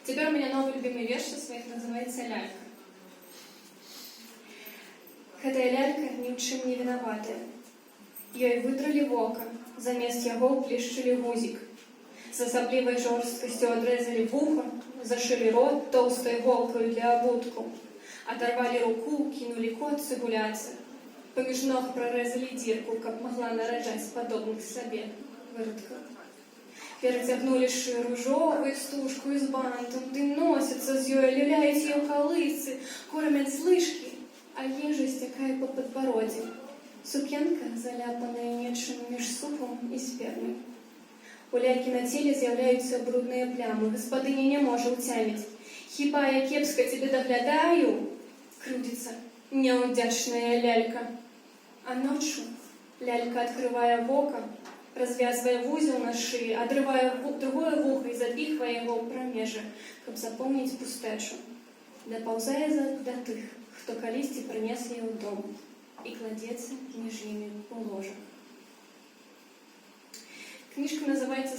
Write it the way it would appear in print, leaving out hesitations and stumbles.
Теперь у меня новый любимый верш со своих, называется «Лялька». Гэтая лялька ні ў чым не вінаватая. Ёй выдралі вока, замест яго плешчылі гузік. З асаблівай жорсткасцю адрэзалі вуха, зашылі рот тоўстай голкаю для абутку, оторвали руку, кинули котцы гуляться, паміж ног прарэзалі дзірку, каб магла нараджаць падобных сабе выродкаў. Перацягнулі шыру жовую стужку з бантом, ды носяцца з ёй, люляюць ее калысы, кормяць з лыжкі, а ежа сцякае па падбародзе. Сукенка заляпаная нечым між супам і спермай. У лялькі на целе з'яўляюцца брудныя плямы, гаспадыня не можа ўцяміць. Хіба я кепска тебе доглядаю? Крудится неудячная лялька. А ночью лялька открывая вока, развязывая вузел на шее, отрывая другое вухо и запихивая его в промежи, каб заполнить пустэчу. Доползая до тых, хто калісьці прынес яе ў дом, і кладецца між імі у ложах. Книжка называется